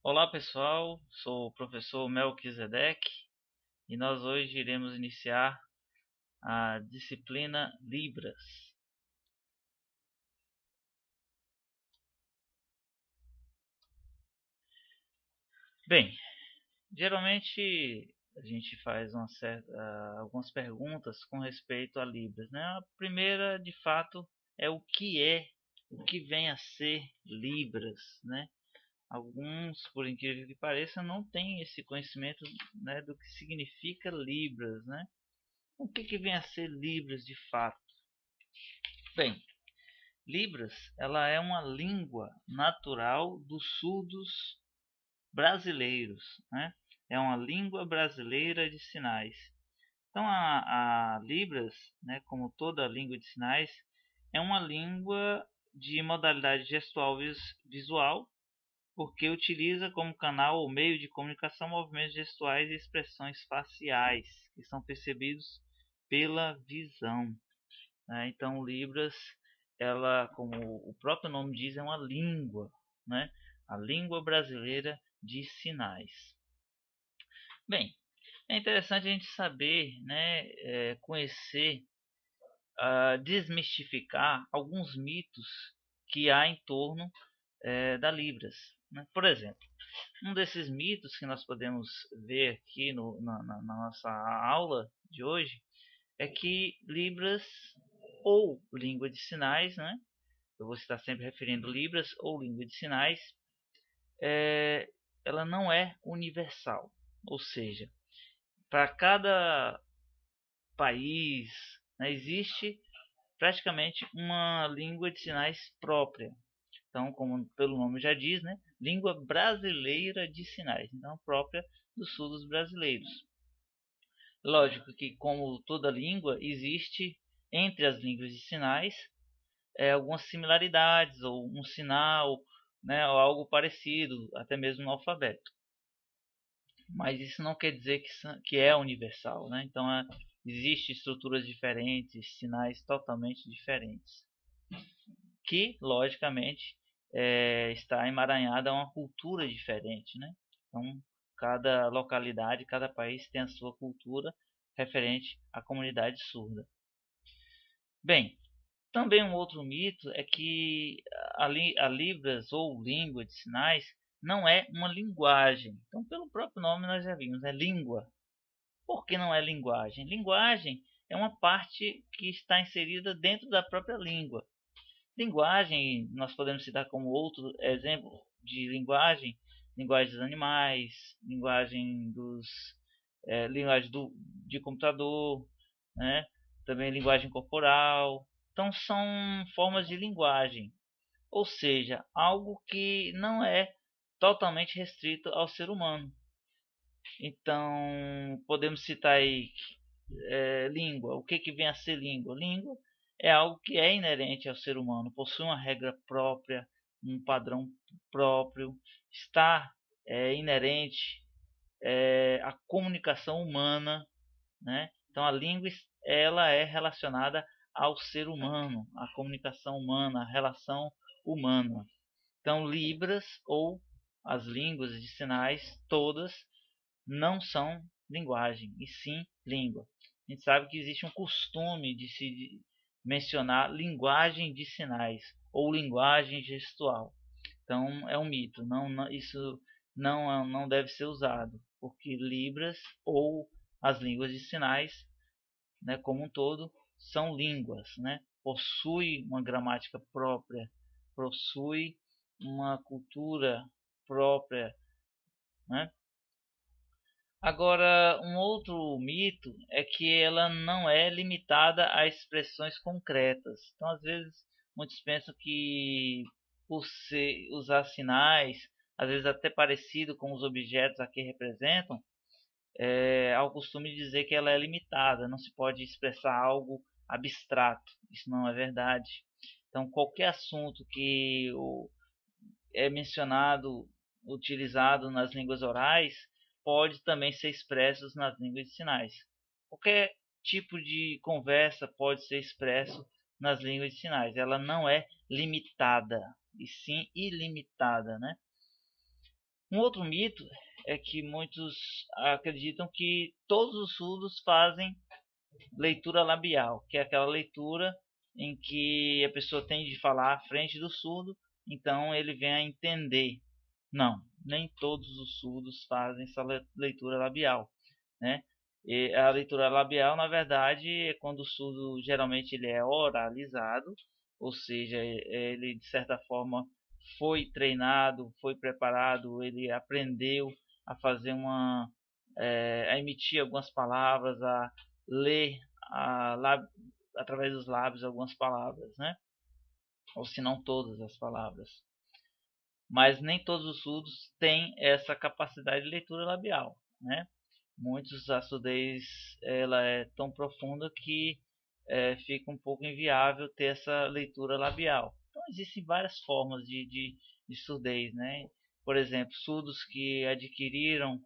Olá pessoal, sou o professor Melquisedeque e nós hoje iremos iniciar a disciplina Libras. Bem, geralmente a gente faz algumas perguntas com respeito a Libras, né? A primeira, de fato, é o que vem a ser Libras, né? Alguns, por incrível que pareça, não têm esse conhecimento, né, do que significa Libras, né? O que vem a ser Libras de fato? Bem, Libras, ela é uma língua natural dos surdos brasileiros, né? É uma língua brasileira de sinais. Então, a Libras, né, como toda língua de sinais, é uma língua de modalidade gestual visual, porque utiliza como canal ou meio de comunicação movimentos gestuais e expressões faciais, que são percebidos pela visão, né? Então, Libras, ela, como o próprio nome diz, é uma língua, né? A língua brasileira de sinais. Bem, é interessante a gente saber, né, conhecer, desmistificar alguns mitos que há em torno da Libras, né? Por exemplo, um desses mitos que nós podemos ver aqui na nossa aula de hoje é que Libras ou língua de sinais, né? Eu vou estar sempre referindo Libras ou língua de sinais, é, ela não é universal. Ou seja, para cada país, né, existe praticamente uma língua de sinais própria. Então, como pelo nome já diz, né, língua brasileira de sinais, então própria dos surdos brasileiros. Lógico que, como toda língua, existe entre as línguas de sinais algumas similaridades ou um sinal, né, ou algo parecido, até mesmo no alfabeto. Mas isso não quer dizer que é universal, né? Então existe estruturas diferentes, sinais totalmente diferentes, que logicamente está emaranhada a uma cultura diferente, né? Então cada localidade, cada país tem a sua cultura referente à comunidade surda. Bem, também um outro mito é que a Libras ou língua de sinais não é uma linguagem. Então, pelo próprio nome nós já vimos, é língua. Por que não é linguagem? Linguagem é uma parte que está inserida dentro da própria língua. Linguagem, nós podemos citar como outro exemplo de linguagem, linguagem dos animais, linguagem de computador, né? Também linguagem corporal. Então são formas de linguagem, ou seja, algo que não é totalmente restrito ao ser humano. Então podemos citar aí língua. O que vem a ser língua? Língua é algo que é inerente ao ser humano, possui uma regra própria, um padrão próprio, está inerente à comunicação humana, né? Então a língua ela é relacionada ao ser humano, à comunicação humana, à relação humana. Então Libras ou as línguas de sinais todas não são linguagem, e sim língua. A gente sabe que existe um costume de se mencionar linguagem de sinais ou linguagem gestual. Então é um mito, isso não deve ser usado, porque Libras ou as línguas de sinais, né, como um todo, são línguas, né? Possui uma gramática própria, possui uma cultura própria, né? Agora, um outro mito é que ela não é limitada a expressões concretas. Então, às vezes, muitos pensam que por usar sinais, às vezes até parecido com os objetos a que representam, há o costume de dizer que ela é limitada, não se pode expressar algo abstrato. Isso não é verdade. Então, qualquer assunto que é mencionado, utilizado nas línguas orais, pode também ser expresso nas línguas de sinais. Qualquer tipo de conversa pode ser expresso nas línguas de sinais. Ela não é limitada, e sim ilimitada, né? Um outro mito é que muitos acreditam que todos os surdos fazem leitura labial, que é aquela leitura em que a pessoa tem de falar à frente do surdo, então ele vem a entender. Não, nem todos os surdos fazem essa leitura labial, né? E a leitura labial, na verdade, é quando o surdo geralmente ele é oralizado, ou seja, ele de certa forma foi treinado, foi preparado, ele aprendeu a fazer a emitir algumas palavras, a ler através dos lábios algumas palavras, né? Ou se não todas as palavras. Mas nem todos os surdos têm essa capacidade de leitura labial, né? Muitos a surdez ela é tão profunda que fica um pouco inviável ter essa leitura labial. Então existem várias formas de surdez, né? Por exemplo, surdos que adquiriram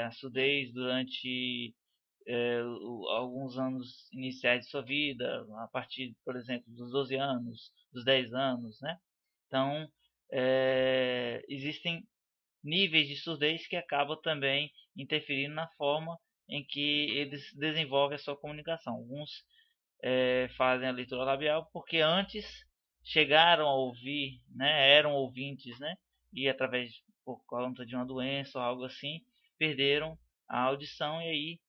a surdez durante alguns anos iniciais de sua vida, a partir, por exemplo, dos 12 anos, dos 10 anos, né? Então, existem níveis de surdez que acabam também interferindo na forma em que eles desenvolvem a sua comunicação. Alguns fazem a leitura labial porque antes chegaram a ouvir, né, eram ouvintes, né, e através por conta de uma doença ou algo assim perderam a audição e aí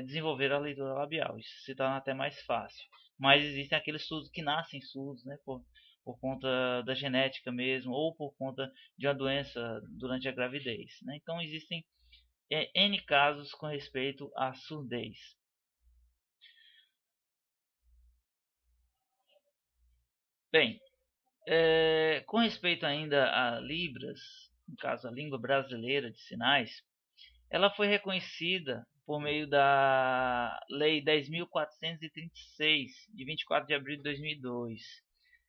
desenvolveram a leitura labial. Isso se torna até mais fácil. Mas existem aqueles surdos que nascem surdos, né, por conta da genética mesmo ou por conta de uma doença durante a gravidez, né? Então existem N casos com respeito à surdez. Bem, com respeito ainda a Libras, no caso a língua brasileira de sinais, ela foi reconhecida por meio da Lei 10.436, de 24 de abril de 2002.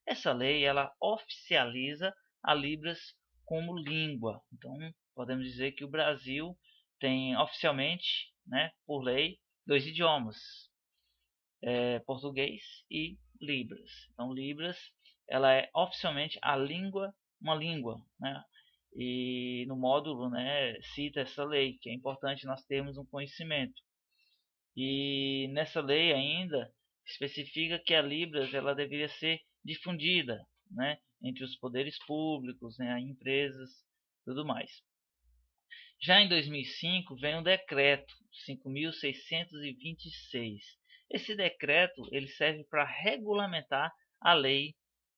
Essa lei ela oficializa a Libras como língua. Então, podemos dizer que o Brasil tem oficialmente, né, por lei, dois idiomas, português e Libras. Então, Libras ela é oficialmente uma língua, né? E no módulo, né, cita essa lei, que é importante nós termos um conhecimento. E nessa lei ainda especifica que a Libras ela deveria ser difundida, né, entre os poderes públicos, né, empresas, tudo mais. Já em 2005 vem o decreto 5.626. Esse decreto ele serve para regulamentar a lei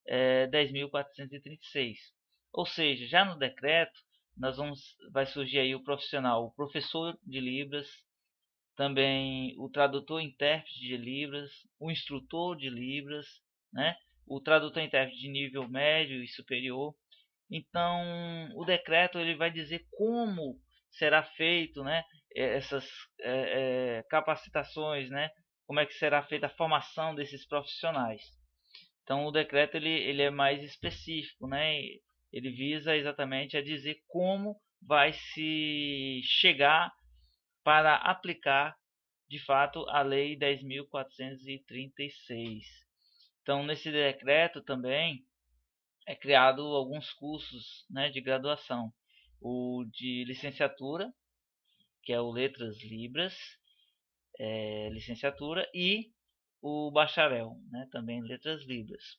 10.436. Ou seja, já no decreto vai surgir aí o profissional, o professor de Libras, também o tradutor intérprete de Libras, o instrutor de Libras, né? O tradutor intérprete de nível médio e superior. Então, o decreto ele vai dizer como será feito, né, essas capacitações, né, como é que será feita a formação desses profissionais. Então, o decreto ele é mais específico, né, ele visa exatamente a dizer como vai se chegar para aplicar de fato a Lei 10.436. Então, nesse decreto também é criado alguns cursos, né, de graduação. O de licenciatura, que é o Letras Libras, licenciatura, e o bacharel, né, também Letras Libras.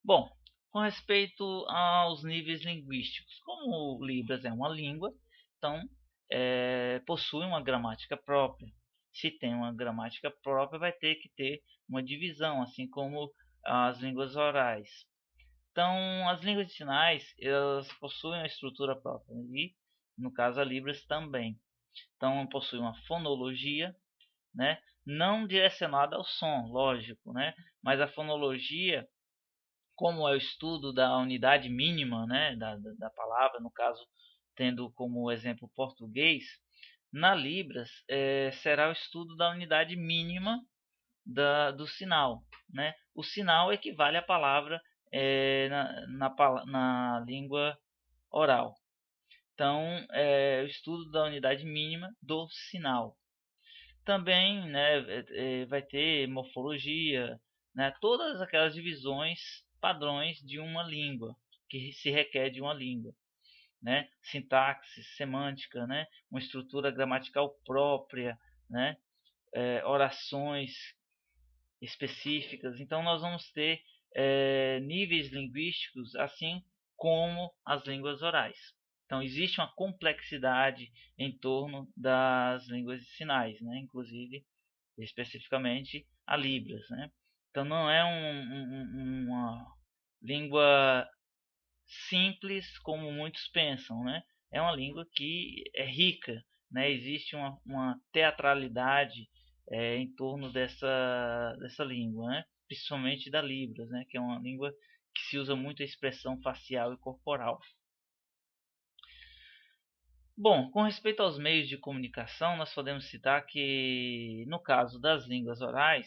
Bom, com respeito aos níveis linguísticos, como o Libras é uma língua, então possui uma gramática própria. Se tem uma gramática própria, vai ter que ter uma divisão, assim como as línguas orais. Então, as línguas de sinais, elas possuem uma estrutura própria e, no caso, a Libras também. Então, possui uma fonologia, né? Não direcionada ao som, lógico, né? Mas a fonologia, como é o estudo da unidade mínima, né? Da palavra, no caso, tendo como exemplo português, na Libras será o estudo da unidade mínima do sinal, né? O sinal equivale à palavra na língua oral. Então, o estudo da unidade mínima do sinal. Também, né, vai ter morfologia, né, todas aquelas divisões padrões de uma língua, que se requer de uma língua, né? Sintaxe, semântica, né? Uma estrutura gramatical própria, né? Orações específicas. Então nós vamos ter níveis linguísticos, assim como as línguas orais. Então existe uma complexidade em torno das línguas de sinais, né? Inclusive especificamente a Libras, né? Então não é uma língua simples como muitos pensam, né? É uma língua que é rica, né? Existe uma teatralidade em torno dessa língua, né? Principalmente da Libras, né? Que é uma língua que se usa muito a expressão facial e corporal. Bom, com respeito aos meios de comunicação, nós podemos citar que, no caso das línguas orais,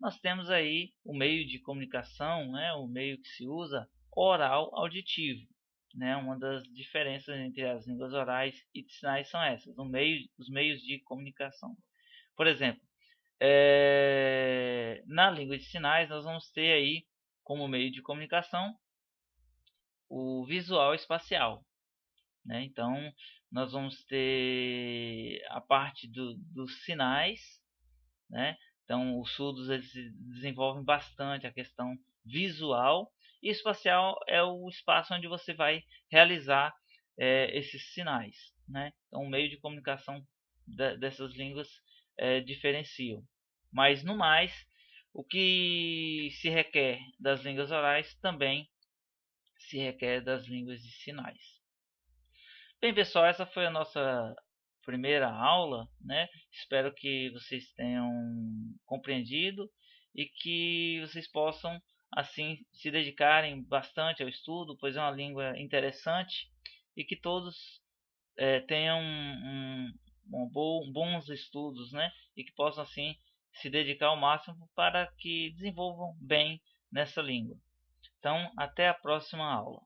nós temos aí o meio de comunicação, né, o meio que se usa oral auditivo. Né? Uma das diferenças entre as línguas orais e de sinais são essas, os meios de comunicação. Por exemplo, na língua de sinais, nós vamos ter aí como meio de comunicação o visual espacial. Né? Então, nós vamos ter a parte dos sinais, né? Então, os surdos eles desenvolvem bastante a questão visual, e espacial é o espaço onde você vai realizar esses sinais. Né? Então, o meio de comunicação dessas línguas diferenciam. Mas, no mais, o que se requer das línguas orais também se requer das línguas de sinais. Bem, pessoal, essa foi a nossa primeira aula, né? Espero que vocês tenham compreendido e que vocês possam assim se dedicarem bastante ao estudo, pois é uma língua interessante, e que todos tenham bons estudos, né? E que possam assim se dedicar ao máximo para que desenvolvam bem nessa língua. Então, até a próxima aula.